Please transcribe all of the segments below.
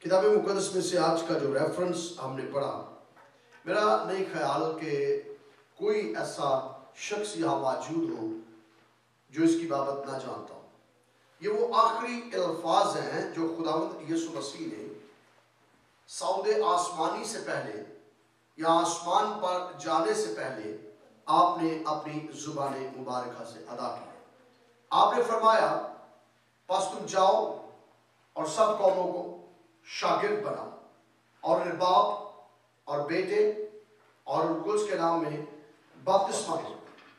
کتاب مقدس میں سے آج کا جو ریفرنس ہم نے پڑھا، میرا نہیں خیال کہ کوئی ایسا شخص یہاں موجود ہو جو اس کی بابت نہ جانتا ہو۔ یہ وہ آخری الفاظ ہیں جو خداوند یسوع مسیح نے صعود آسمانی سے پہلے یا آسمان پر جانے سے پہلے آپ نے اپنی زبان مبارکہ سے ادا کی۔ آپ نے فرمایا، پس تم جاؤ اور سب قوموں کو شاگرد بناؤ اور انہیں باپ اور بیٹے اور روح کے نام میں بپتسمہ دو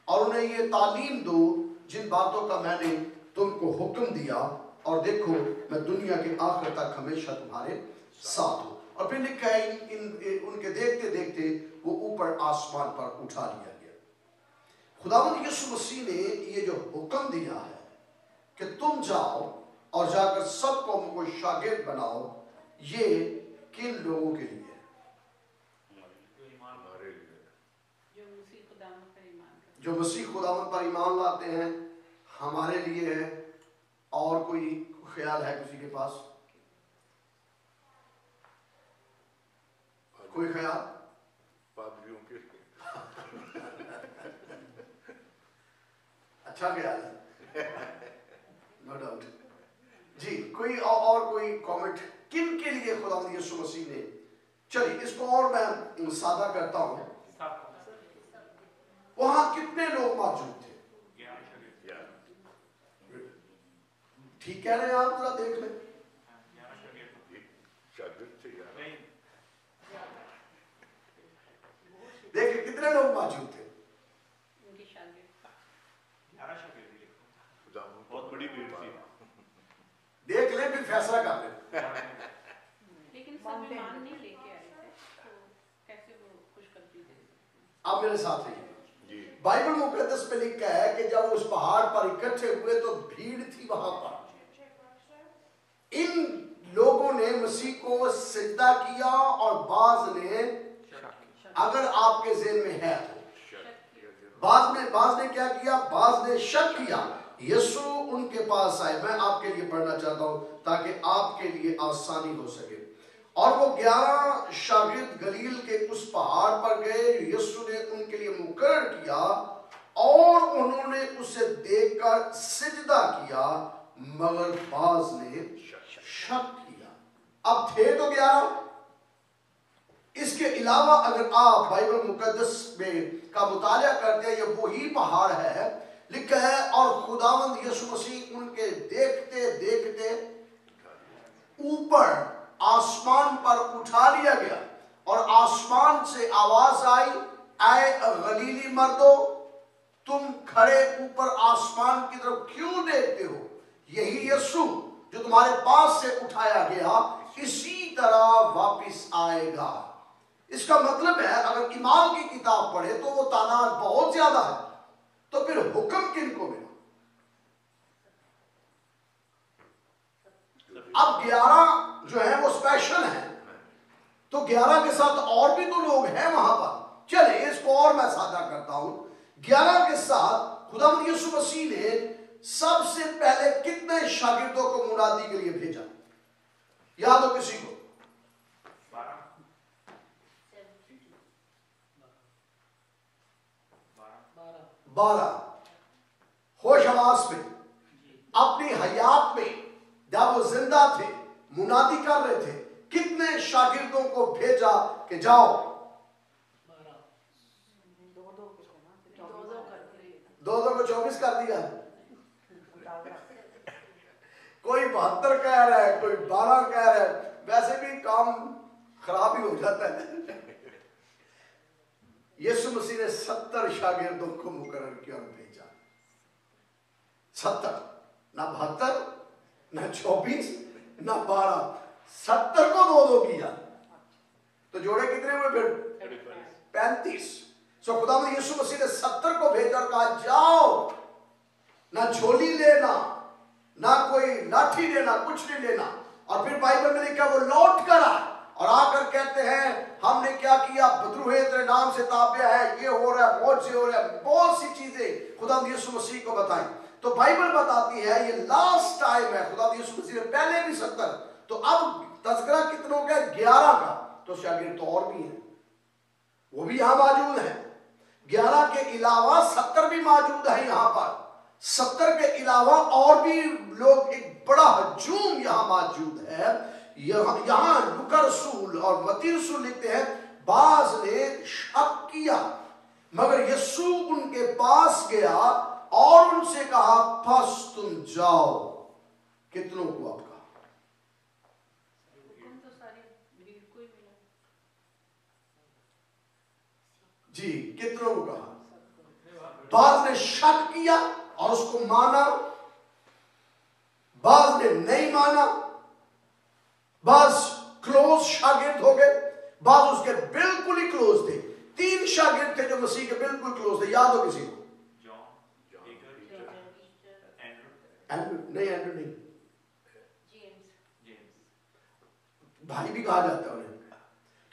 اور انہیں یہ تعلیم دو جن باتوں کا میں نے تم کو حکم دیا، اور دیکھو میں دنیا کے آخر تک ہمیشہ تمہارے ساتھ ہوں۔ اور پھر لکھا ہے ان کے دیکھتے دیکھتے وہ اوپر آسمان پر اٹھا لیا گیا۔ خداوند یسوع مسیح نے یہ جو حکم دیا ہے کہ تم جاؤ اور جا کر سب قوموں کو شاگرد بناؤ، یہ کن لوگوں کے لیے ہے؟ جو مسیح خداوند پر ایمان لاتے ہیں، ہمارے لیے ہے۔ اور کوئی خیال ہے کسی کے پاس؟ کوئی خیال؟ پادریوں کے لیے اچھا خیال ہے، نو ڈاؤٹ۔ جی، کوئی اور کوئی کامنٹ کن کے لیے خداوند یسوع مسیح نے؟ چلیے اس کو اور میں سادہ کرتا ہوں۔ وہاں کتنے لوگ موجود تھے؟ ٹھیک کہہ رہے ہیں آپ؟ ذرا دیکھ لیں۔ دیکھیں کتنے لوگ موجود تھے؟ بہت بڑی بھیڑ تھی۔ دیکھ لیں پھر فیصلہ کر لیں۔ لیکن سب ایمان نہیں لے کے آئے تھے، تو کیسے وہ خوشخبری دے سکتے ہیں؟ آپ میرے ساتھ رہیے۔ بائبل مقدس میں لکھا ہے کہ جب اس پہاڑ پر اکٹھے ہوئے تو بھیڑ تھی وہاں پر۔ ان لوگوں نے مسیح کو سجدہ کیا اور بعض نے، اگر آپ کے ذہن میں ہے تو بعض نے کیا کیا؟ بعض نے شک کیا۔ یسوع ان کے پاس آئے، میں آپ کے لیے پڑھنا چاہتا ہوں تاکہ آپ کے لیے آسانی ہو سکے۔ اور وہ 11 شاگرد گلیل کے اس پہاڑ پر گئے، یسوع نے ان کے لیے مقرر کیا اور انہوں نے اسے دیکھ کر سجدہ کیا، مگر بعض نے شک کیا۔ اب تھے تو 11۔ اس کے علاوہ اگر آپ بائبل مقدس میں کا مطالعہ کرتے ہیں، یہ وہی پہاڑ ہے، لکھا ہے اور خداوند یسوع مسیح ان کے دیکھتے دیکھتے اوپر آسمان پر اٹھا لیا گیا، اور آسمان سے آواز آئی، اے غلیلی مردو، تم کھڑے اوپر آسمان کی طرف کیوں دیکھتے ہو؟ یہی یسوع جو تمہارے پاس سے اٹھایا گیا اسی طرح واپس آئے گا۔ اس کا مطلب ہے اگر ایمان کی کتاب پڑھے تو وہ تعداد بہت زیادہ ہے، تو پھر حکم کن کو ملا؟ اب 11 جو ہیں وہ اسپیشل ہیں، تو 11 کے ساتھ اور بھی تو لوگ ہیں وہاں پر۔ چلیں اس کو اور میں سادہ کرتا ہوں۔ 11 کے ساتھ خداوند یسوع مسیح نے سب سے پہلے کتنے شاگردوں کو منادی کے لیے بھیجا؟ یاد ہو کسی کو؟ 12 ہوش حواس میں، اپنی حیات میں، جب وہ زندہ تھے، منادی کر رہے تھے، کتنے شاگردوں کو بھیجا کہ جاؤ؟ 2 کو 24 کر دیا۔ کوئی 72 کہہ رہا ہے، کوئی 12 کہہ رہا ہے، ویسے بھی کام خراب ہی ہو جاتا ہے۔ یسوع مسیح نے 70 شاگردوں کو مقرر کیا اور بھیجا۔ 70، نہ 72، نہ 24، نہ 12، 70 کو 2 کیا۔ تو جوڑے کتنے ہوئے پھر؟ 35۔ سو خداوند یسوع مسیح نے 70 کو بھیجا اور کہا جاؤ، نہ جھولی لینا، نہ کوئی لاٹھی لینا، کچھ نہیں لینا۔ اور پھر بائبل میں لکھا وہ لوٹ کر آئے اور آ کر کہتے ہیں ہم نے کیا کیا؟ بدروہے تیرے نام سے تابع ہے، یہ ہو رہا ہے، موت سے ہو رہا ہے، بہت سی چیزیں خداوند یسوع مسیح کو بتائیں۔ تو بائبل بتاتی ہے یہ لاسٹ ٹائم ہے، خداوند یسوع مسیح نے پہلے بھی 70، تو اب तज़किरा कितनों का? 11 का। तो शागिर्द तो और भी हैं, वो भी यहाँ मौजूद हैं। 11 के अलावा 70 भी मौजूद है यहाँ पर। 70 के अलावा और भी लोग, एक बड़ा हजूम यहाँ मौजूद है। यहाँ लूका रसूल और मत्ती रसूल लिखते हैं, बाज ने शक किया, मगर यीशु उनके पास गया और उनसे कहा, बस तुम जाओ। कितनों को आप कहा? हुक्म तो सारी भीड़ को ही मिला। जी, कितनों को कहा? बाज ने शक किया और उसको माना, बाज ने नहीं माना, बाज क्लोज शागिर्द हो गए, बाज उसके बिल्कुल ही क्लोज थे। 3 शागिर्द थे जो मसीह के बिल्कुल क्लोज थे, याद हो किसी को? एंड्रू नहीं, भाई भी कहा जाता है उन्हें।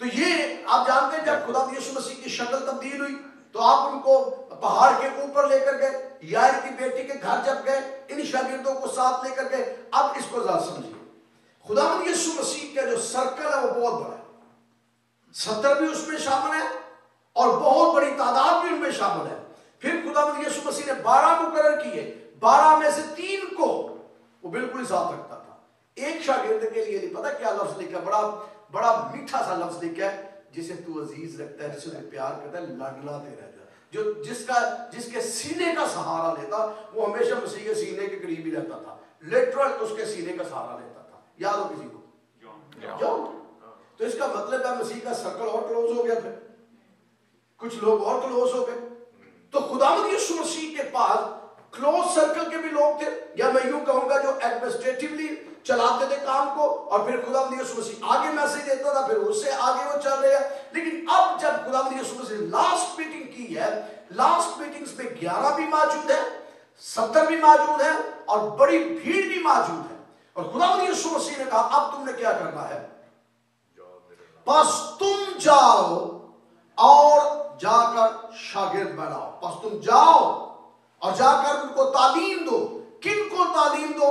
तो ये आप जानते हैं, जब खुदा यीशु मसीह की शक्ल तब्दील हुई तो आप उनको पहाड़ के ऊपर लेकर गए, यार की बेटी के घर जब गए, इन शागिर्दों को साथ लेकर गए। अब इसको जरा समझिए, खुदा यीशु मसीह का जो सर्कल है वो बहुत बड़ा है। 70 भी उसमें शामिल है और बहुत बड़ी तादाद भी उनमें शामिल है। फिर खुदा यीशु मसीह ने 12 मुकर्रर किए, 12 में से 3 को वो बिल्कुल साथ रखता था। एक शागिर्द के लिए नहीं पता क्या लफ्ज लिखा, बड़ा मीठा सा लफ्ज लिखा है, जिसे तू अजीज रखता है, जिसे प्यार करता है, लाडला तेरा जा। जो जिसके सीने का सहारा लेता, वो हमेशा मसीह के सीने के करीब ही रहता था, लिटरल उसके सीने का सहारा लेता था। याद हो किसी को? जॉन। तो इसका मतलब है मसीह का सर्कल और क्लोज हो गया, फिर कुछ लोग और क्लोज हो गए। तो खुदावंद यीशु मसीह के पास क्लोज सर्कल के भी लोग थे, या मैं यूं कहूंगा जो एडमिनिस्ट्रेटिवली चलाते थे काम को, और फिर खुदावंद यीशु मसीह आगे मैसेज देता था, फिर उससे आगे वो चल रहे हैं। लेकिन अब जब खुदावंद यीशु मसीह ने लास्ट मीटिंग की है, लास्ट मीटिंग्स में 11 भी मौजूद है, 70 भी मौजूद है और बड़ी भीड़ भी मौजूद है। और खुदावंद यीशु मसीह ने कहा, अब तुमने क्या करना है? बस तुम जाओ और जाकर शागिर्द बनाओ। बस तुम जाओ और जाकर उनको तालीम दो। किन को तालीम दो?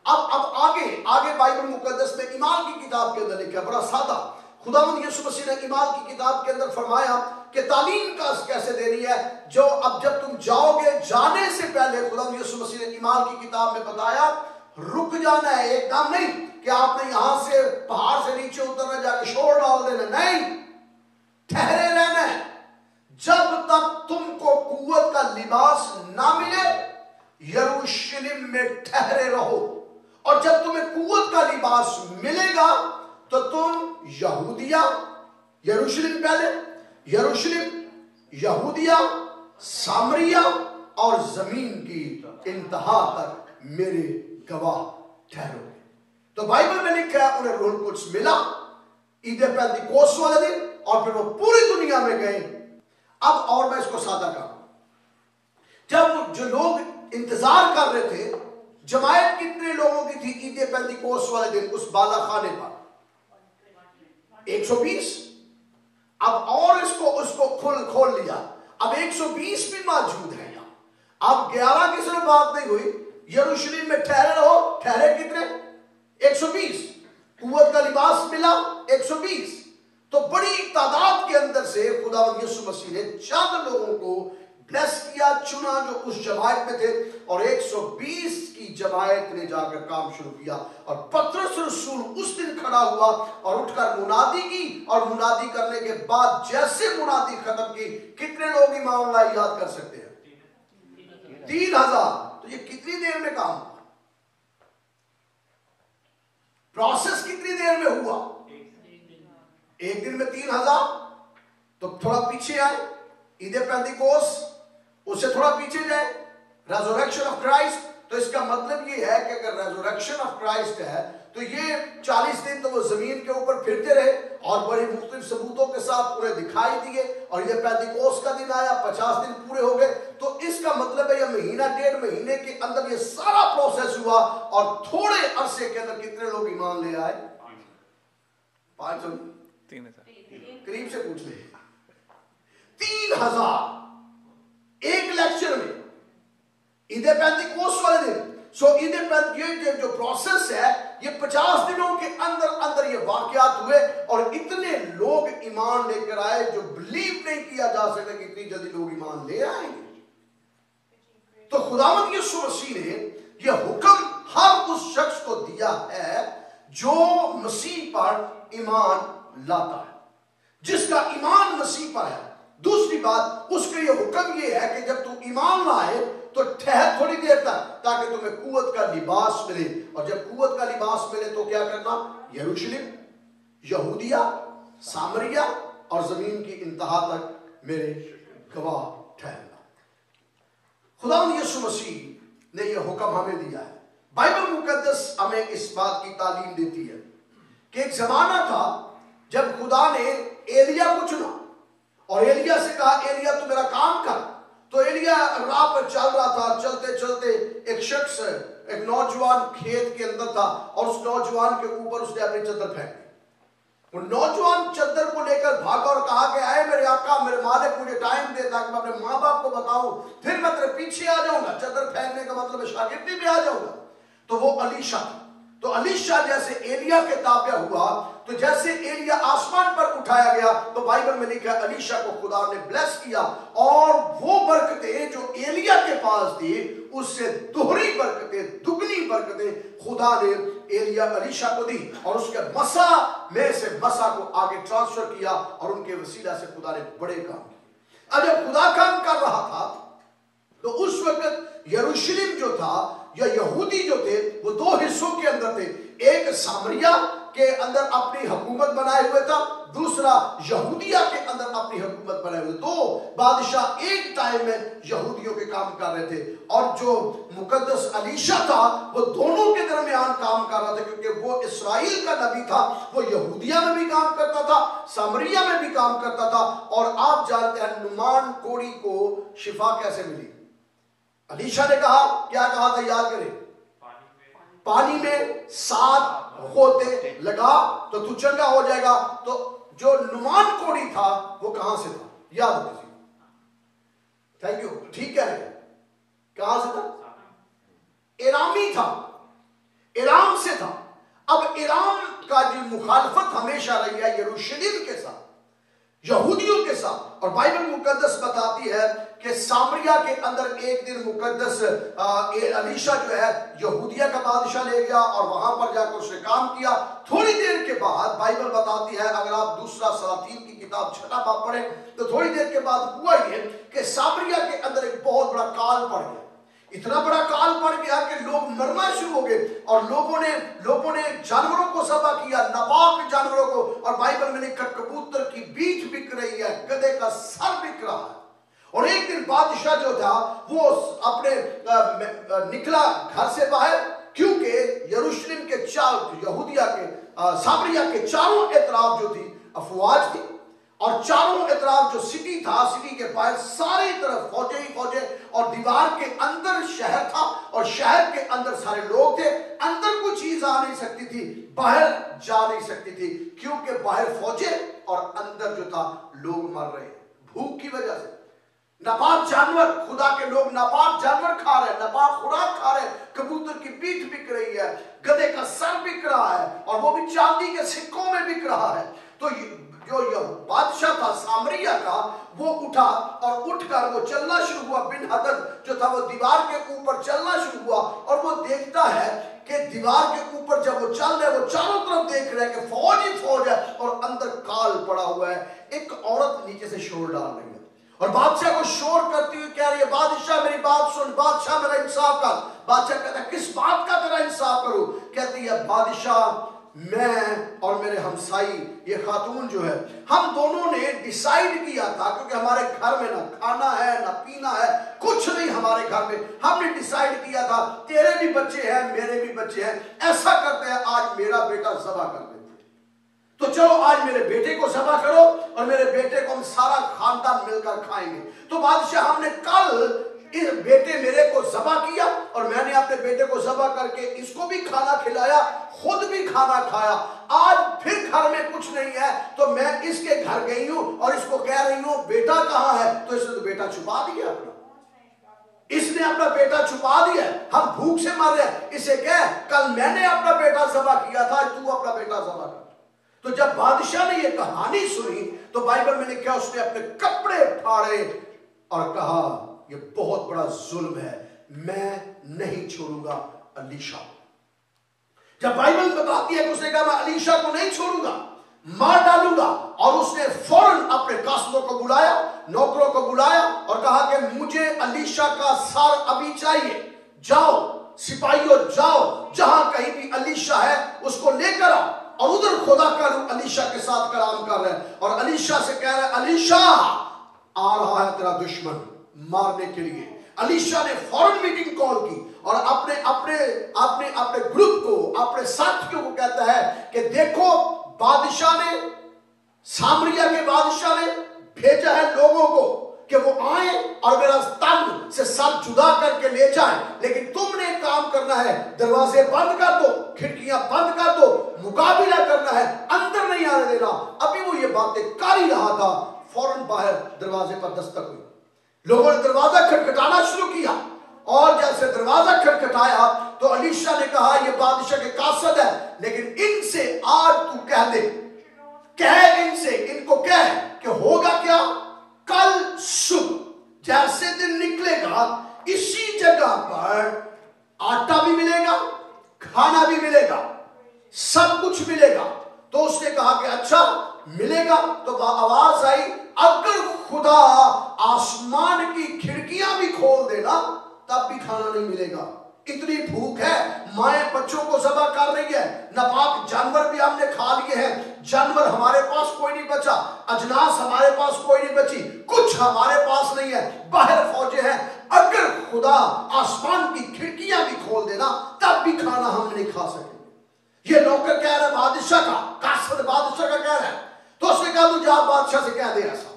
अब आगे बाइबल मुकद्दस में ईमान की किताब के अंदर लिखा है, बड़ा सादा। खुदावंद यीशु मसीह ने ईमान की किताब के अंदर फरमाया कि तालीम कैसे देनी है। जो अब जब तुम जाओगे, जाने से पहले खुदावंद यीशु मसीह ने ईमान की किताब में बताया, रुक जाना है। एकदम नहीं कि आपने यहां से पहाड़ से नीचे उतरना, जाके शोर डाल देना, नहीं, ठहरे रहना है। जब तक तुमको कुव्वत का लिबास ना मिले, यरूशलेम में ठहरे रहो। और जब तुम्हें कुव्वत का लिबास मिलेगा तो तुम यहूदिया, यरूशलेम पहले, यरूशलेम, यहूदिया, सामरिया और जमीन की इंतहा तक मेरे गवाह ठहरोगे। तो बाइबल में लिखा है, उन्हें रूह कुद्स मिला ईद पेंतिकोस्त वाले दिन, और फिर वो पूरी दुनिया में गए। अब और मैं इसको सादा करूं, जब जो लोग इंतजार कर रहे थे, जमायत कितने लोगों की थी ईद पेंतिकोस्त वाले दिन उस बाला खाने पर? 120। अब और उसको खोल लिया, अब 120 भी मौजूद है यहाँ। अब 11 की सिर्फ बात नहीं हुई, यरूशलेम में ठहरे रहो। ठहरे कितने? 120। कुव्वत का लिबास मिला 120। तो बड़ी तादाद के अंदर से खुदावंद यीशु मसीह ने चंद लोगों को ब्लेस किया, चुना, जो उस जमायत में थे, और 120 की जमायत ने जाकर काम शुरू किया। और पतरस रसूल उस दिन खड़ा हुआ और उठकर मुनादी की, और मुनादी करने के बाद जैसे मुनादी खत्म की, कितने लोग ईमान ला याद कर सकते हैं? 3000। तो ये कितनी देर में काम हुआ? प्रोसेस कितनी देर में हुआ? एक दिन में 3000। तो थोड़ा पीछे आए, ईद पेंतिकोस्त, उससे थोड़ा पीछे जाए, रेजरेक्शन ऑफ क्राइस्ट। तो इसका मतलब ये है कि अगर रेजरेक्शन ऑफ क्राइस्ट है तो ये 40 दिन तो वो जमीन के ऊपर फिरते रहे और बड़ी मुख्तलिफ सबूतों के साथ उन्हें दिखाई दिए, और ये पेंतिकोस्त का दिन आया, 50 दिन पूरे हो गए। तो इसका मतलब है ये महीना, 1.5 महीने के अंदर ये सारा प्रोसेस हुआ, और थोड़े अरसे के अंदर कितने लोग ईमान ले आए? 500, 3000 करीब से पूछ ले। 3000 एक लेक्चर में, ईद पेंतिकोस्त वाले दिन। सो ईद पेंतिकोस्त जो प्रोसेस है, ये वाकयात हुए और इतने लोग ईमान लेकर आए जो बिलीव नहीं किया जा सकता कि इतनी जल्दी लोग ईमान ले आएंगे। तो खुदावंद यीशु मसीह ने यह हुक्म हर उस शख्स को दिया है जो मसीह पर ईमान लाता है, जिसका ईमान मसीह पर है। दूसरी बात, उसके ये हुक्म ये है कि जब तू ईमान लाए तो ठहर थोड़ी देर तक, ताकि तुम्हें कुव्वत का लिबास मिले। और जब कुव्वत का लिबास मिले तो क्या करना? यरूशलेम, यहूदिया, सामरिया और जमीन की इंतहा तक मेरे गवाह ठहरना। खुदावंद यीशु मसीह ने यह हुक्म हमें दिया है। बाइबल मुकद्दस हमें इस बात की तालीम देती है कि एक जमाना था जब खुदा ने एलिया को चुना और एलिया से कहा, एलिया तू मेरा काम कर। तो एलिया राह पर चल रहा था, चलते चलते एक शख्स, एक नौजवान खेत के अंदर था और उस नौजवान के ऊपर उसने अपनी चद्दर फेंक दी। वो नौजवान चद्दर को लेकर भागा और कहा कि आए मेरे आका, मेरे मालिक, मुझे टाइम दे ताकि मैं अपने माँ बाप को बताऊं, फिर मैं तेरे पीछे आ जाऊंगा। चद्दर फेंकने का मतलब है शागिर्दी में आ जाऊंगा। तो वो अलीशा, तो अलीशा जैसे एलिया के ताबे हुआ, तो जैसे एलिया आसमान पर उठाया गया तो बाइबल में लिखा है अलीशा को खुदा ने ब्लेस किया और वो बरकतें जो एलिया के पास थी उससे दोहरी बरकतें, दुगनी बरकतें खुदा ने एलिया अलीशा को दी और उसके मसा में से मसा को आगे ट्रांसफर किया और उनके वसीला से खुदा ने बड़े काम किए। अब जब खुदा काम कर रहा था तो उस वक्त यरूशलेम जो था या यहूदी जो थे वो दो हिस्सों के अंदर थे। एक सामरिया के अंदर अपनी हुकूमत बनाए हुए था, दूसरा यहूदिया के अंदर अपनी हुकूमत बनाए हुए। दो बादशाह एक टाइम में यहूदियों के काम कर रहे थे और जो मुकद्दस अलीशा था वो दोनों के दरमियान काम कर रहा था, क्योंकि वो इस्राएल का नबी था। वो यहूदिया में भी काम करता था, सामरिया में भी काम करता था। और आप जानते हैं नुमान कोड़ी को शिफा कैसे मिली? अलीशा ने कहा, क्या कहा था याद करें? पानी में 7 गोते लगा तो तू चंगा हो जाएगा। तो जो नुमान कोड़ी था वो कहां से था? याद हो किसी? थैंक यू, ठीक है। कहां से था? इरामी था, इराम से था। अब इराम का जो मुखालफत हमेशा रही है यरूशलेम के साथ, यहूदियों के साथ। और बाइबल मुकद्दस बताती है कि सामरिया के अंदर एक दिन मुकद्दस अलीशा जो है यहूदिया का बादशाह ले गया और वहां पर जाकर उसने काम किया। थोड़ी देर के बाद बाइबल बताती है, अगर आप दूसरा सलातीन की किताब 6 बाब पढ़े तो थोड़ी देर के बाद हुआ ये कि सामरिया के अंदर एक बहुत बड़ा काल पड़ गया। इतना बड़ा काल पड़ गया कि लोग मरना शुरू हो गए और लोगों ने जानवरों को ज़बह किया, नापाक जानवरों को। और बाइबल में लिखा कबूतर की बीच बिक रही है, गधे का सर बिक रहा है। और एक दिन बादशाह जो था वो अपने निकला घर से बाहर, क्योंकि यरूशलेम के यहूदिया के सामरिया के चारों एतराफ जो थी अफवाज थी और चारों एतराफ जो सिटी था, सिटी के बाहर सारी तरफ फौजें ही फौजें और दीवार के अंदर शहर था और शहर के अंदर सारे लोग थे। अंदर कोई चीज आ नहीं सकती थी, बाहर जा नहीं सकती थी, क्योंकि बाहर फौजें और अंदर जो था लोग मर रहे भूख की वजह से। नापाक जानवर, खुदा के लोग नापाक जानवर खा रहे हैं, नापाक खुराक खा रहे हैं, कबूतर की पीठ बिक रही है, गधे का सर बिक रहा है और वो भी चांदी के सिक्कों में बिक रहा है। तो जो बादशाह था सामरिया का वो उठा और उठकर वो चलना शुरू हुआ। बिन हदद जो था वो दीवार के ऊपर चलना शुरू हुआ और वो देखता है कि दीवार के ऊपर जब वो चल रहे, वो चारों तरफ देख रहे हैं कि फौज ही फौज है और अंदर काल पड़ा हुआ है। एक औरत नीचे से शोर डाल रही है और बादशाह को शोर करती हुई कह रही है, बादशाह मेरी बात सुन, बादशाह मेरा इंसाफ कर। बादशाह कहता है, किस बात का तेरा इंसाफ करूं? कहती है, बादशाह मैं और मेरे हमसाई ये खातून जो है, हम दोनों ने डिसाइड किया था, क्योंकि हमारे घर में ना खाना है ना पीना है, कुछ नहीं हमारे घर में। हमने डिसाइड किया था तेरे भी बच्चे हैं मेरे भी बच्चे हैं, ऐसा करते हैं आज मेरा बेटा ज़बह कर देते, तो चलो आज मेरे बेटे को ज़बह करो और मेरे बेटे को हम सारा खानदान मिलकर खाएंगे। तो बादशाह हमने कल इस बेटे मेरे को ज़बह किया और मैंने अपने बेटे को ज़बह करके इसको भी खाना खिलाया, खुद भी खाना खाया। आज फिर घर में कुछ नहीं है तो मैं इसके घर गई हूं और इसको कह रही हूं बेटा कहां है? तो इसने तो बेटा छुपा दिया अपना, इसने अपना बेटा छुपा दिया। हम भूख से मर रहे हैं, इसे कह कल मैंने अपना बेटा ज़बह किया था, तू अपना बेटा ज़बह कर। तो जब बादशाह ने ये कहानी सुनी तो बाइबल में लिखा उसने अपने कपड़े फाड़े और कहा ये बहुत बड़ा जुल्म है, मैं नहीं छोड़ूंगा अलीशा। जब बाइबल बताती है कि उसने कहा मैं अलीशा को नहीं छोड़ूंगा, मार डालूंगा, और उसने फौरन अपने कासलों को बुलाया, नौकरों को बुलाया और कहा कि मुझे अलीशा का सर अभी चाहिए, जाओ सिपाहियों जाओ, जहां कहीं भी अलीशा है उसको लेकर आओ। और उधर खुदा का रूह अलीशा के साथ कलाम कर रहे हैं और अलीशा से कह रहे हैं अलीशा आ रहा है तेरा दुश्मन मारने के लिए। अलीशा ने फौरन मीटिंग कॉल की और अपने अपने अपने अपने ग्रुप को, अपने साथियों को कहता है कि देखो बादशाह ने, सामरिया के बादशाह ने भेजा है लोगों को कि वो आए और मेरा तन से सर जुदा करके ले जाए, लेकिन तुमने काम करना है, दरवाजे बंद कर दो, खिड़कियां बंद कर दो, मुकाबला करना है, अंदर नहीं आने देना। अभी वो ये बातें कर ही रहा था, फौरन बाहर दरवाजे पर दस्तक हुई, लोगों ने दरवाजा खटखटाना शुरू किया और जैसे दरवाजा खटखटाया तो अलीशा ने कहा ये बादशाह के कासद है, लेकिन इनसे आज तू कह दे, कह इनसे, इनको कह कि होगा क्या, कल सुबह जैसे दिन निकलेगा इसी जगह पर आटा भी मिलेगा, खाना भी मिलेगा, सब कुछ मिलेगा। तो उसने कहा कि अच्छा मिलेगा। तो आवाज आई अगर खुदा आसमान की खिड़कियां भी खोल देना तब भी खाना नहीं मिलेगा, इतनी भूख है, माएं बच्चों को ज़बह कर रही है, नापाक जानवर भी हमने खा लिए हैं, जानवर हमारे पास कोई नहीं बचा, अजनास हमारे पास कोई नहीं बची, कुछ हमारे पास नहीं है, बाहर फौजें हैं, अगर खुदा आसमान की खिड़कियां भी खोल देना तब भी खाना हम नहीं खा सकेंगे। ये नौकर कह रहा है बादशाह का, कासद बादशाह का कह रहा है। तो उसने कहा तू जा बादशाह से कह दे ऐसा।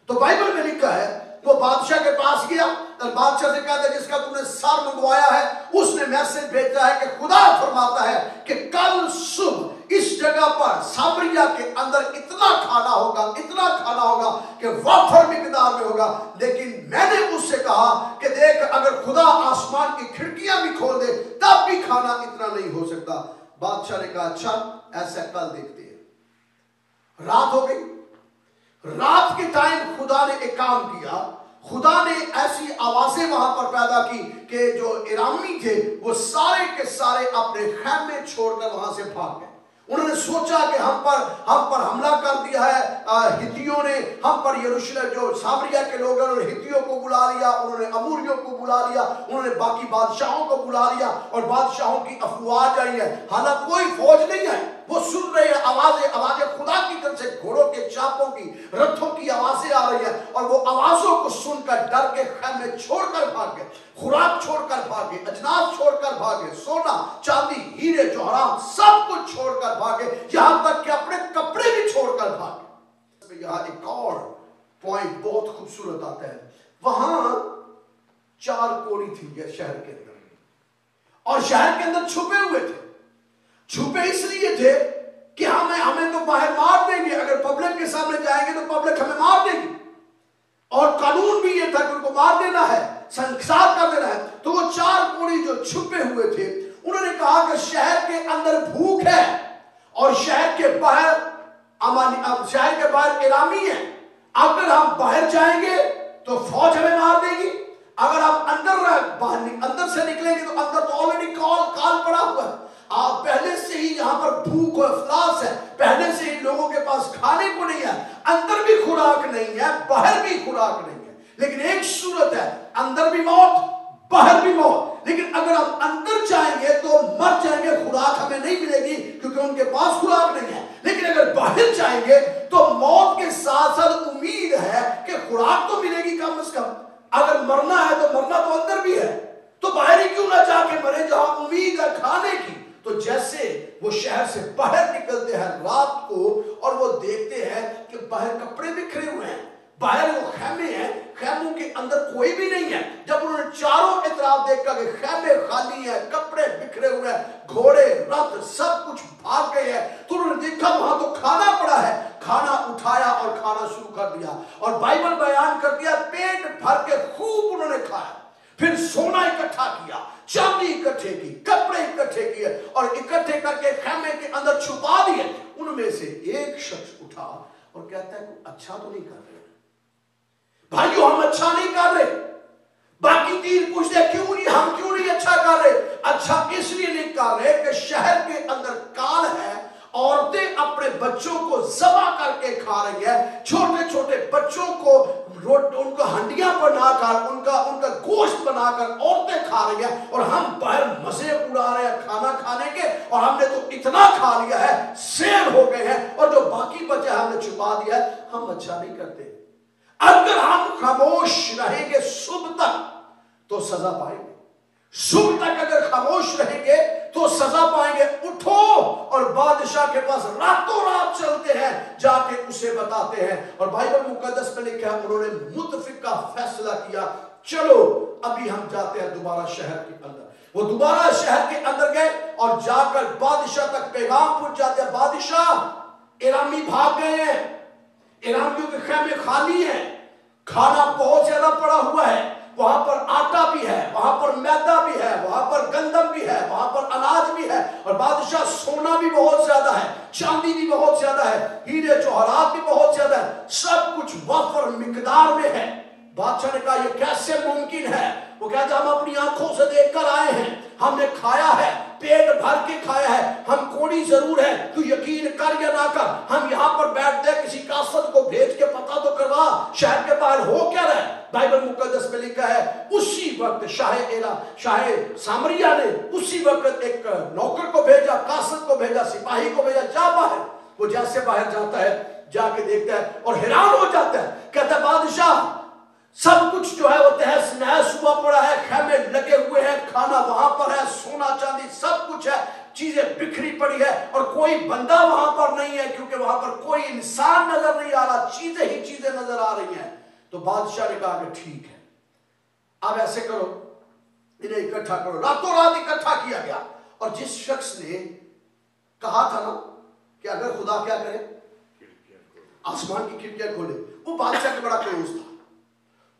तो बाइबल में लिखा है वो बादशाह के पास गया और बादशाह से कहता है जिसका तुमने सर मंगवाया है उसने मैसेज भेजा है कि खुदा फरमाता है कि कल सुबह इस जगह पर सामरिया के अंदर इतना खाना होगा, इतना खाना होगा कि वाफर मिकदार में होगा। लेकिन मैंने उससे कहा कि देख अगर खुदा आसमान की खिड़कियां भी खोल दे तब भी खाना इतना नहीं हो सकता। बादशाह ने कहा अच्छा ऐसा कल देखते हैं। रात हो गई, रात के टाइम खुदा ने एक काम किया, खुदा ने ऐसी आवाजें वहां पर पैदा की कि जो इरामी थे वो सारे के सारे अपने खैमे छोड़कर वहां से भाग गए। उन्होंने सोचा कि हम पर हमला कर दिया है हित्तियों ने, हम पर यरूशलेम जो सामरिया के लोग हैं उन्होंने हित्तियों को बुला लिया, उन्होंने अमूरियों को बुला लिया, उन्होंने बाकी बादशाहों को बुला लिया और बादशाहों की अफवाह आई है। हालांकि कोई फौज नहीं है, वो सुन रहे हैं आवाजें खुदा की तरफ से, घोड़ों के चापों की, रथों की आवाजें आ रही है और वो आवाजों को सुनकर डर के खैमे छोड़कर भाग गए, खुराक छोड़कर भागे, अजनास छोड़कर भागे, सोना चांदी हीरे जवाहरात सब कुछ छोड़कर भागे, यहां तक कि अपने कपड़े भी छोड़कर भागे। यहां एक और पॉइंट बहुत खूबसूरत आता है, वहां 4 कोड़ी थी शहर के अंदर और शहर के अंदर छुपे हुए थे। छुपे इसलिए थे कि हमें तो बाहर मार देंगे, अगर पब्लिक के सामने जाएंगे तो पब्लिक हमें मार देगी और कानून भी ये था कि उनको मार देना है, संसार कर देना है। तो वो 4 कोड़ी जो छुपे हुए थे उन्होंने कहा कि शहर के अंदर भूख है और शहर के बाहर इरामी है, अगर हम बाहर जाएंगे तो फौज हमें मार देगी, अगर हम अंदर से निकलेंगे तो अंदर तो ऑलरेडी काल पड़ा हुआ है, पहले से ही यहाँ पर भूख और अफलास है, पहले से ही लोगों के पास खाने को नहीं है, अंदर भी खुराक नहीं है, बाहर भी खुराक नहीं है। लेकिन एक सूरत है, अंदर भी मौत बाहर भी मौत, लेकिन अगर हम अंदर जाएंगे तो मर जाएंगे, खुराक हमें नहीं मिलेगी क्योंकि उनके पास खुराक नहीं है। लेकिन अगर बाहर जाएंगे तो मौत के साथ साथ उम्मीद है कि खुराक तो मिलेगी कम से कम। अगर मरना है तो मरना तो अंदर भी है, तो बाहर ही क्यों ना जाके मरे जहां उम्मीद है खाने की। तो जैसे वो शहर से बाहर निकलते हैं रात को और वो देखते हैं कि बाहर कपड़े बिखरे हुए हैं, बाहर वो खैमे हैं, खैमों के अंदर कोई भी नहीं है। जब उन्होंने चारों इतराफ देखा कि खैमे खाली है, कपड़े बिखरे हुए हैं, घोड़े रथ सब कुछ भाग गए हैं, तो उन्होंने देखा वहां तो खाना पड़ा है, खाना उठाया और खाना शुरू कर दिया। और बाइबल बयान कर दिया पेट भर के खूब उन्होंने खाया, फिर सोना इकट्ठा किया, चांदी इकट्ठे की, कपड़े इकट्ठे किए और इकट्ठे करके खैमे के अंदर छुपा दिए। उनमें से एक कहता है अच्छा तो नहीं कर रहे भाइयों, हम अच्छा नहीं कर रहे। बाकी 3 पूछते क्यों नहीं, हम क्यों नहीं अच्छा कर रहे? अच्छा इसलिए नहीं कर रहे कि शहर के अंदर काल है, औरतें अपने बच्चों को ज़बह करके खा रही है, छोटे छोटे बच्चों को उनको हंडियां बनाकर उनका गोश्त बनाकर औरतें खा रही है, और हम बाहर मजे उड़ा रहे हैं खाना खाने के, और हमने तो इतना खा लिया है, सेल हो गए हैं, और जो बाकी बचा हमने छुपा दिया है। हम अच्छा नहीं करते। अगर हम खामोश रहेंगे सुबह तक तो सजा पाएंगे। सुबह तक अगर खामोश रहेंगे तो सजा पाएंगे। उठो और बादशाह के पास रातों रात चलते हैं, जाके उसे बताते हैं। और बाइबल मुकद्दस में लिखा है उन्होंने मुतफिक का फैसला किया, चलो अभी हम जाते हैं दोबारा शहर के अंदर। वो दोबारा शहर के अंदर गए और जाकर बादशाह तक पैगाम पहुंच जाते हैं, बादशाह इरामी भाग गए हैं, इरामियों के खेमे खाली हैं, खाना बहुत ज्यादा पड़ा हुआ है, वहां पर आटा भी है, वहां पर मैदा भी है, वहां पर गंदम भी है, वहां पर अनाज भी है, और बादशाह सोना भी बहुत ज्यादा है, चांदी भी बहुत ज्यादा है, हीरे जवाहरात भी बहुत ज्यादा है, सब कुछ वफर मिकदार में है। बादशाह ने कहा ये कैसे मुमकिन है? वो कहता हम अपनी आंखों से देखकर आए हैं, हमने खाया है, पेट भर के खाया है, हम कोड़ी जरूर है, तू यकीन कर या ना कर, हम यहाँ पर बैठते हैं, किसी कासद को भेज के पता तो करवा शहर के बाहर हो क्या रहा है। बाइबल मुकद्दस में लिखा है उसी वक्त शाह सामरिया ने उसी वक्त एक नौकर को भेजा, कासद को भेजा, सिपाही को भेजा, जा बाहर। वो जैसे बाहर जाता है, जाके देखता है और हैरान हो जाता है, कहता है बादशाह सब कुछ जो है वो तहस नहस हुआ पड़ा है, खेमे लगे हुए हैं, खाना वहां पर है, सोना चांदी सब कुछ है, चीजें बिखरी पड़ी है, और कोई बंदा वहां पर नहीं है, क्योंकि वहां पर कोई इंसान नजर नहीं आ रहा, चीजें ही चीजें नजर आ रही हैं। तो बादशाह ने कहा कि ठीक है, अब ऐसे करो, इन्हें इकट्ठा करो। रातों रात इकट्ठा किया गया, और जिस शख्स ने कहा था ना कि अगर खुदा क्या करे आसमान की खिड़कियां खोले, वो बादशाह का बड़ा क्लोज था।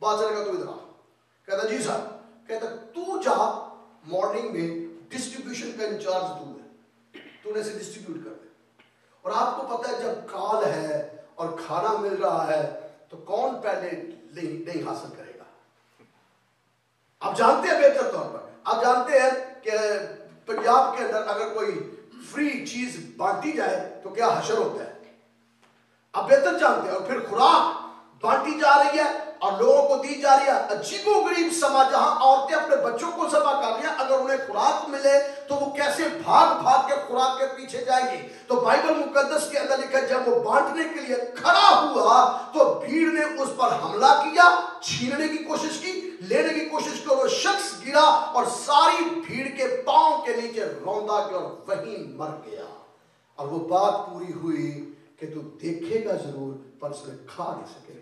बादशाह ने कहा तू इधर आ, कहता जी साहब, कहता तू जा मॉर्निंग में डिस्ट्रीब्यूशन का इंचार्ज तू है, तूने से डिस्ट्रीब्यूट कर दे। और आपको पता है जब काल है और खाना मिल रहा है तो कौन पहले नहीं हासिल करेगा? आप जानते हैं बेहतर तौर पर, आप जानते हैं कि पंजाब के अंदर अगर कोई फ्री चीज बांटी जाए तो क्या हशर होता है, आप बेहतर जानते हैं। और फिर खुराक बांटी जा रही है और लोगों को दी जा रही है, अजीबोगरीब समाज, जहां औरतें अपने बच्चों को ज़बह कर रही हैं, अगर उन्हें खुराक मिले तो वो कैसे भाग भाग के खुराक के पीछे जाएगी। तो बाइबल मुकद्दस के अंदर लिखा है जब वो बांटने के लिए खड़ा हुआ तो भीड़ ने उस पर हमला किया, छीनने की कोशिश की, लेने की कोशिश की, और वो शख्स गिरा और सारी भीड़ के पांव के नीचे रौंदा गया और वहीं मर गया। और वो बात पूरी हुई कि तू देखेगा जरूर पर उसमें खा नहीं सकेगा।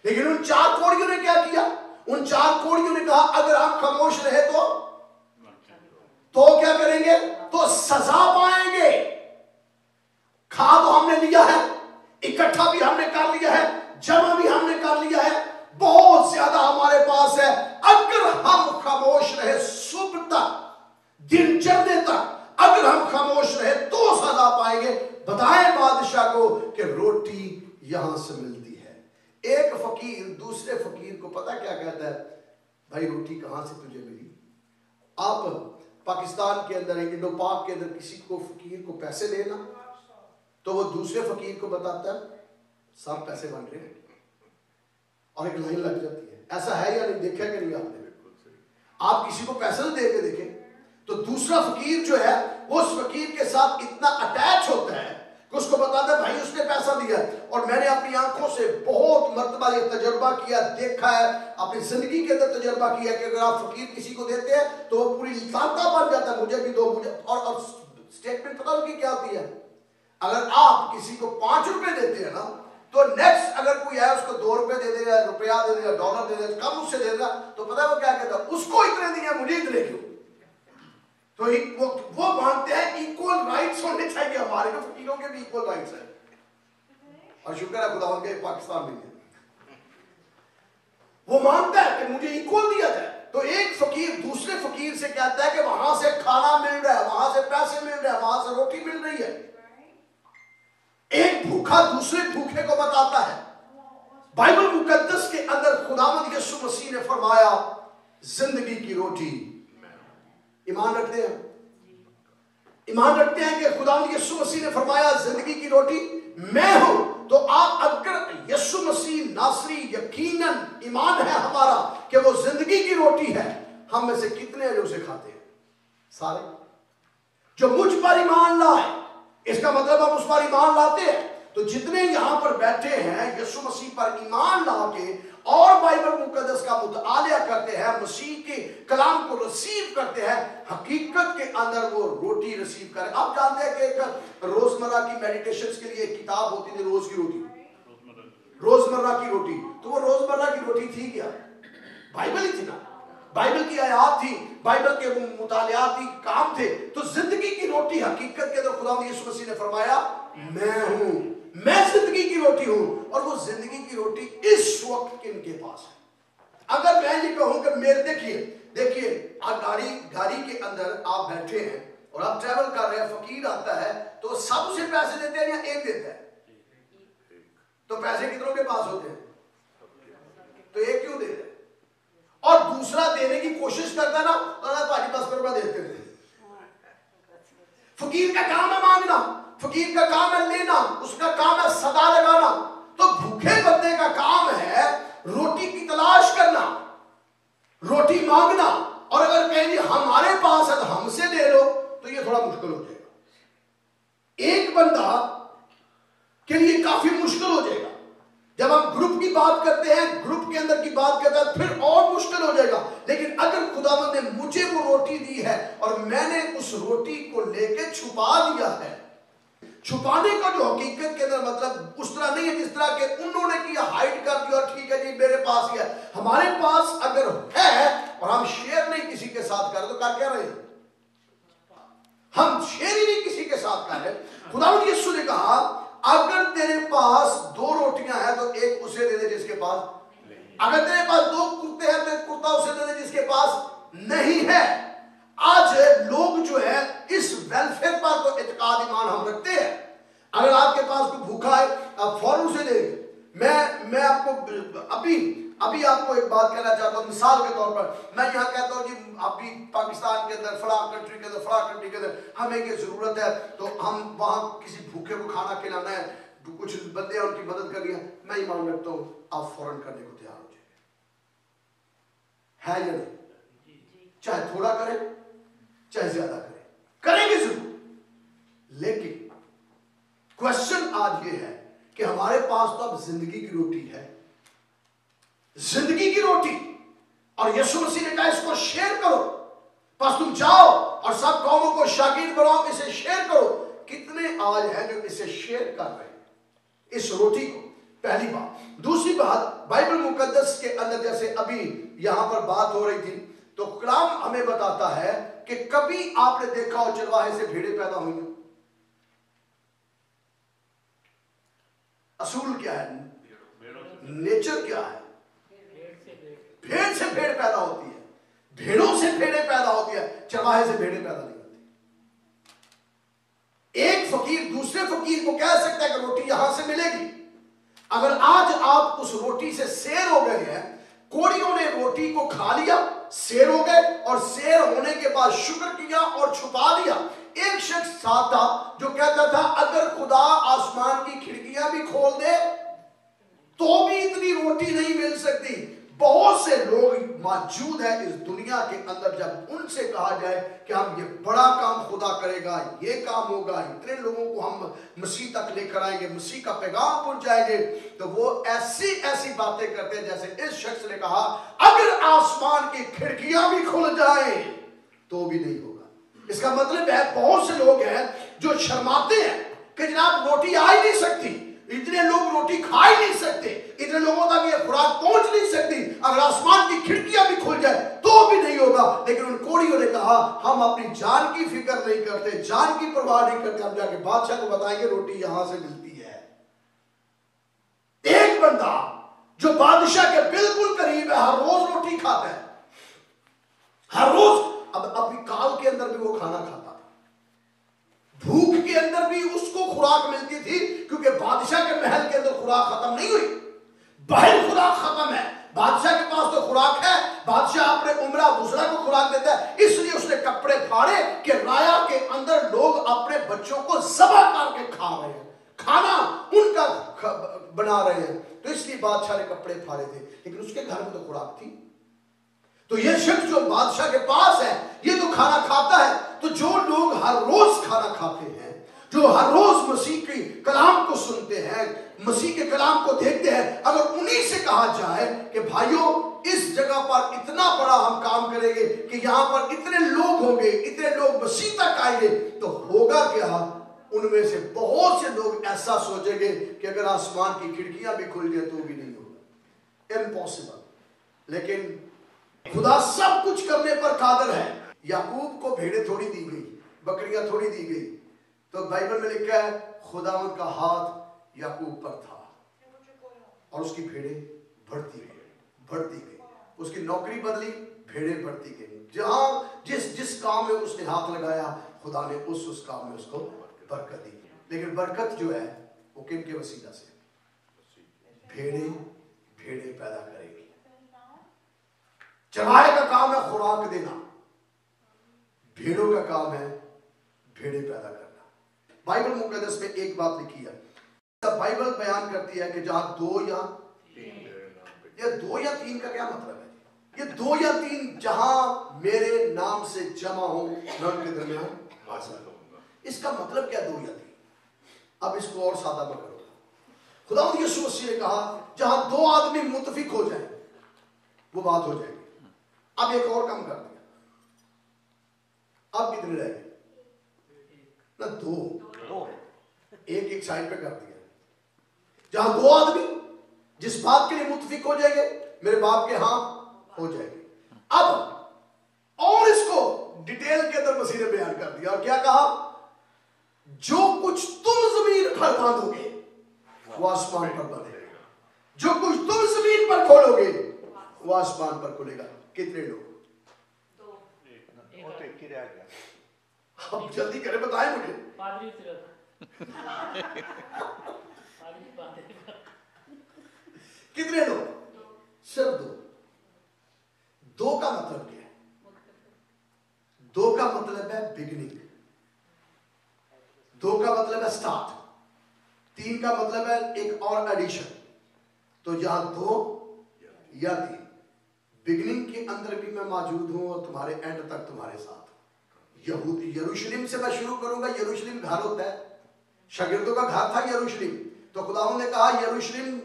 लेकिन उन 4 कोड़ियों ने क्या किया? उन 4 कोड़ियों ने कहा अगर आप खामोश रहे तो क्या करेंगे? तो सजा पाएंगे। खा तो हमने लिया है, इकट्ठा भी हमने कर लिया है, जमा भी हमने कर लिया है, बहुत ज्यादा हमारे पास है। अगर हम खामोश रहे सुबह तक, दिन चढ़ने तक, अगर हम खामोश रहे तो सजा पाएंगे। बताएं बादशाह को कि रोटी यहां से मिलती है। एक फकीर दूसरे फकीर को पता क्या कहता है? भाई रोटी कहां से तुझे मिली? आप पाकिस्तान के अंदर, इंडो पाक के अंदर किसी को फकीर को पैसे देना तो वो दूसरे फकीर को बताता है सब पैसे बन रहे हैं, और एक लाइन लग जाती है। ऐसा है या नहीं? देखा कि नहीं आपने? आप किसी को पैसे तो दे के देखें तो दूसरा फकीर जो है वो उस फकीर के साथ इतना अटैच होता है कि उसको बताता है भाई उसने पैसा दिया। और मैंने अपनी आंखों से बहुत मर्तबा ये तजुर्बा किया, देखा है, अपनी जिंदगी के अंदर तजुर्बा किया कि अगर आप फकीर किसी को देते हैं तो वो पूरी लिफाफा बन जाता है, मुझे भी दो, मुझे। और स्टेटमेंट पता उनकी क्या होती है? अगर आप किसी को 5 रुपए देते हैं ना तो नेक्स्ट अगर कोई है उसको 2 रुपए दे देगा, रुपया दे देगा, डॉलर दे देगा, कम उससे दे देगा, तो पता है वो क्या कहता है? उसको इतने दिए मुझे इतने क्यों? तो वो मानते हैं इक्वल राइट्स होने चाहिए हमारे, तो फकीरों के भी इक्वल राइट्स हैं। और शुक्र है खुदावंद के पाकिस्तान में वो मानता है कि मुझे इक्वल दिया जाए। तो एक फकीर दूसरे फकीर से कहता है कि वहां से खाना मिल रहा है, वहां से पैसे मिल रहे हैं, वहां से रोटी मिल रही है। एक भूखा भूखा दूसरे भूखे को बताता है। बाइबल मुकद्दस के अंदर खुदावंद यीशु मसीह ने फरमाया जिंदगी की रोटी। ईमान रखते हैं, ईमान रखते हैं कि खुदावंद यीशु मसीह ने फरमाया जिंदगी की रोटी मैं हूं। तो आप अगर यीशु मसीह नासरी यकीनन ईमान है हमारा कि वो जिंदगी की रोटी है, हम में से कितने हैं जो उसे खाते हैं? सारे। जो मुझ पर ईमान लाए, इसका मतलब आप उस पर ईमान लाते हैं। तो जितने यहां पर बैठे हैं यीशु मसीह पर ईमान लाके और बाइबल मुकद्दस का मुतालिया करते हैं, मसीह के कलाम को रिसीव करते हैं, हकीकत के अंदर वो रोटी रिसीव करें। आप जानते हैं कि एक रोजमर्रा की मेडिटेशंस के लिए एक किताब होती थी, रोज की रोटी, रोजमर्रा की रोटी। तो वो रोजमर्रा की रोटी थी क्या? बाइबल ही थी ना, बाइबल की आयत थी, बाइबल के मुतालियाती काम थे। तो जिंदगी की रोटी हकीकत के अंदर खुदा यीशु मसीह ने फरमाया मैं हूं, मैं जिंदगी की रोटी हूं। और वो जिंदगी की रोटी इस वक्त किनके पास है? अगर मैं ये कहूं कि मेरे देखिए आप गाड़ी के अंदर आप बैठे हैं और आप ट्रैवल कर रहे हैं, फकीर आता है तो सब उसे पैसे देते हैं या एक देता है? तो पैसे कितनों के पास होते हैं? तो एक क्यों दे रहे हैं? और दूसरा देने की कोशिश करता है ना, तो भाजी 10 रुपया देते थे। फकीर का काम है मांगना, फकीर का काम है लेना, उसका काम है सदा लगाना। तो भूखे बंदे का काम है रोटी की तलाश करना, रोटी मांगना। और अगर कहें हमारे पास है तो हमसे ले लो, तो ये थोड़ा मुश्किल हो जाएगा। एक बंदा के लिए काफी मुश्किल हो जाएगा। जब हम ग्रुप की बात करते हैं, ग्रुप के अंदर की बात करते हैं, फिर और मुश्किल हो जाएगा। लेकिन अगर खुदावंद ने मुझे वो रोटी दी है और मैंने उस रोटी को लेके छुपा दिया है, छुपाने का जो हकीकत के अंदर मतलब उस तरह नहीं है जिस तरह के उन्होंने किया, हाइड कर दिया और ठीक है जी मेरे पास ही है। हमारे पास अगर है और हम शेयर नहीं किसी के साथ कर रहे, तो कर क्या रहे? हम शेयर ही नहीं किसी के साथ कर रहे। खुदावंद यीशु ने कहा अगर तेरे पास 2 रोटियां हैं तो एक उसे दे दे जिसके पास, अगर तेरे पास 2 कुर्ते हैं तो एक कुर्ता उसे दे दे जिसके पास नहीं है। आज लोग जो है इस वेलफेयर पर तो इत्काद ईमान हम रखते हैं। अगर आपके पास कोई भूखा है आप फौरन उसे देंगे। मैं आपको अभी आपको एक बात कहना चाहता हूं, मिसाल के तौर पर मैं यहाँ कहता हूँ जी अभी पाकिस्तान के अंदर फला कंट्री के अंदर फला कंट्री के अंदर हमें ये जरूरत है, तो हम वहां किसी भूखे को खाना खिलाना है, कुछ बंदे उनकी मदद करनी है, मैं ईमान रखता हूँ आप फौरन करने को तैयार हो जाएंगे, है या नहीं? चाहे थोड़ा करें चाहे ज्यादा करें, करेंगे जरूर। लेकिन क्वेश्चन आज ये है कि हमारे पास तो अब जिंदगी की रोटी है, जिंदगी की रोटी, और यीशु मसीह ने कहा इसको शेयर करो, बस तुम जाओ और सब कौमों को शागिर्द बनाओ, इसे शेयर करो। कितने आज हैं जो इसे शेयर कर रहे हैं, इस रोटी को? पहली बात। दूसरी बात, बाइबल मुकद्दस के अंदर जैसे अभी यहां पर बात हो रही थी, तो कलाम हमें बताता है कि कभी आपने देखा हो चरवाहे से भेड़ें पैदा हुई हैं? असूल क्या है, नेचर क्या है? भेड़ से भेड़ पैदा होती है, भेड़ों से भेड़ें पैदा होती है, चरवाहे से भेड़ें पैदा नहीं होती। एक फकीर दूसरे फकीर को कह सकता है कि रोटी यहां से मिलेगी। अगर आज आप उस रोटी से सेर हो गए हैं, कोड़ियों ने रोटी को खा लिया, सेर हो गए, और सेर होने के बाद शुक्र किया और छुपा दिया। एक शख्स साथ था जो कहता था अगर खुदा आसमान की खिड़कियां भी खोल दे तो भी इतनी रोटी नहीं मिल सकती। बहुत से लोग मौजूद हैं इस दुनिया के अंदर, जब उनसे कहा जाए कि हम ये बड़ा काम खुदा करेगा, ये काम होगा, इतने लोगों को हम मसीह तक लेकर आएंगे, मसीह का पैगाम पहुंचाएंगे, तो वो ऐसी ऐसी बातें करते हैं जैसे इस शख्स ने कहा अगर आसमान की खिड़कियां भी खुल जाए तो भी नहीं होगा। इसका मतलब है बहुत से लोग हैं जो शर्माते हैं कि जनाब रोटी आ ही नहीं सकती, इतने लोग रोटी खा ही नहीं सकते, इतने लोगों तक ये खुराक पहुंच नहीं सकती, अगर आसमान की खिड़कियां भी खुल जाए तो भी नहीं होगा। लेकिन उन कोड़ियों ने कहा हम अपनी जान की फिक्र नहीं करते, जान की परवाह नहीं करते, हम जाके बादशाह को बताएंगे रोटी यहां से मिलती है। एक बंदा जो बादशाह के बिल्कुल करीब है, हर रोज रोटी खाता है, हर रोज। अब अभी काल के अंदर भी वो खाना खाता था, भूख के अंदर भी उसको खुराक मिलती थी, क्योंकि क्योंकि बादशाह के महल के अंदर खुराक खत्म नहीं हुई, बाहर खुराक खत्म है। बादशाह के पास तो खुराक है, बादशाह अपने उमरा दूसरा को खुराक देता है, इसलिए उसने कपड़े फाड़े कि राया के अंदर लोग अपने बच्चों को ज़बह करके खा रहे हैं, खाना उनका बना रहे हैं, तो इसलिए बादशाह ने कपड़े फाड़े थे। लेकिन उसके घर में तो खुराक थी। तो ये शख्स जो बादशाह के पास है ये तो खाना खाता है। तो जो लोग हर रोज खाना खाते हैं, जो हर रोज मसीह की कलाम को सुनते हैं, मसीह के कलाम को देखते हैं, अगर उन्हीं से कहा जाए कि भाइयों इस जगह पर इतना बड़ा हम काम करेंगे कि यहाँ पर इतने लोग होंगे, इतने लोग मसीह तक आएंगे, तो होगा क्या? उनमें से बहुत से लोग ऐसा सोचेंगे कि अगर आसमान की खिड़कियां भी खुल जाए तो भी नहीं होगा, इम्पॉसिबल। लेकिन खुदा सब कुछ करने पर कादर है। याकूब को भेड़ें थोड़ी दी गई, बकरियां थोड़ी दी गई, तो बाइबल में लिखा है खुदावंद का हाथ याकूब पर था और उसकी भेड़ें बढ़ती गई। उसकी नौकरी बदली, भेड़ें बढ़ती गई। जहां जिस काम में उसने हाथ लगाया खुदा ने उस काम में उसको बरकत दी। लेकिन बरकत जो है वो किन के वसीला से? भेड़ें पैदा करेगी। चराए का काम है खुराक देना, भेड़ों का काम है भेड़ें पैदा करना। बाइबल मुकद्दस में एक बात लिखी है, बाइबल बयान करती है कि जहां दो या तीन का क्या मतलब है? ये 2 या 3 जहां मेरे नाम से जमा हो मैं उनके दरमियान हाजिर रहूंगा। इसका मतलब क्या 2 या 3? अब इसको और सादा में करो। खुदावंद यीशु मसीह ने कहा जहां 2 आदमी मुत्तफिक हो जाए वो बात हो जाएगी। अब एक और कम कर दिया, अब कितने रह गए? ना 2, एक साइड पे कर दिया। जहां 2 आदमी जिस बात के लिए मुत्तफिक हो जाएंगे मेरे बाप के हां हो जाएंगे। अब और इसको डिटेल के अंदर मसीह ने बयान कर दिया और क्या कहा? जो कुछ तुम जमीन पर बांधोगे वो आसमान पर बंधेगा, जो कुछ तुम जमीन पर खोलोगे वो आसमान पर खुलेगा। कितने लोग? 2 अब जल्दी करें, बताएं मुझे। कितने लोग? सिर्फ 2 का मतलब क्या है? 2 का मतलब है बिगिनिंग, 2 का मतलब है स्टार्ट, 3 का मतलब है एक और एडिशन। तो जहां 2 या 3 बिगिनिंग के अंदर भी मैं मौजूद हूं और तुम्हारे एंड तक तुम्हारे साथ। यरूशलेम से मैं शुरू करूंगा। यरूशलेम घर होता है, शागिर्दों का घर था यरूशलेम। तो खुदावंद ने कहा यरूशलेम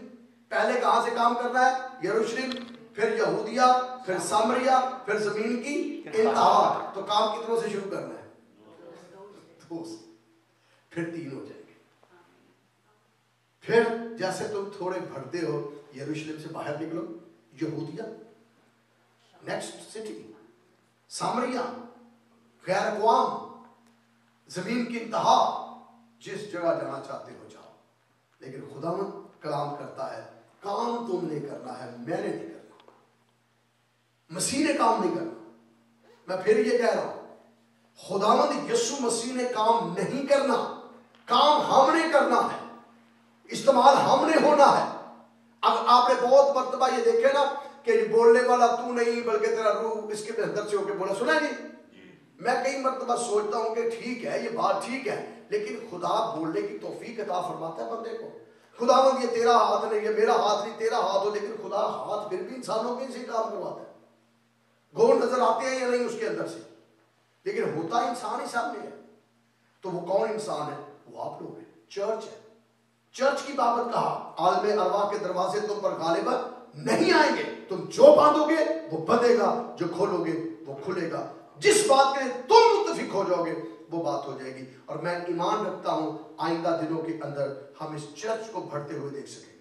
पहले कहां से काम करना है? यरूशलेम, फिर यहूदिया, फिर सामरिया, फिर जमीन की इंतहा। तो काम कितनों से शुरू करना है? 2 से, फिर 3 हो जाएंगे। फिर जैसे तुम थोड़े बढ़ते हो यरूशलेम से बाहर निकलो, यहूदिया नेक्स्ट सिटी, सामरिया, गैर अक़वाम, जमीन की इंतहा, जिस जगह जाना चाहते हो जाओ। लेकिन खुदावंद कलाम करता है काम तुमने करना है, मैंने नहीं करना, मसीह ने काम नहीं करना। मैं फिर ये कह रहा हूं खुदावंद यीशु मसीह ने काम नहीं करना, काम हमने करना है, इस्तेमाल हमने होना है। अब आपने बहुत मर्तबा ये देखे ना कि बोलने वाला तू नहीं बल्कि तेरा रूह इसके अंदर से होकर बोला, सुना नहीं? मैं कई मर्तबा सोचता हूं कि ठीक है ये बात ठीक है, लेकिन खुदा बोलने की तौफीक अता फरमाता है बंदे को। खुदावंद ये तेरा हाथ नहीं, ये मेरा हाथ नहीं, तेरा हाथ हो, लेकिन खुदा हाथ फिर भी इंसानों के से काम करवाता है। गौर नजर आते हैं या नहीं उसके अंदर से, लेकिन होता इंसान ही सामने है। तो वो कौन इंसान है? वो आप लोग हैं, चर्च है। चर्च की बाबत कहा आलमे अरवा के दरवाजे तुम पर गालिबन नहीं आएंगे, तुम जो बांधोगे वो बंधेगा, जो खोलोगे वो खुलेगा, जिस बात के लिए तुम मुत्तफिक हो जाओगे वो बात हो जाएगी। और मैं ईमान रखता हूं आइंदा दिनों के अंदर हम इस चर्च को बढ़ते हुए देख सकेंगे।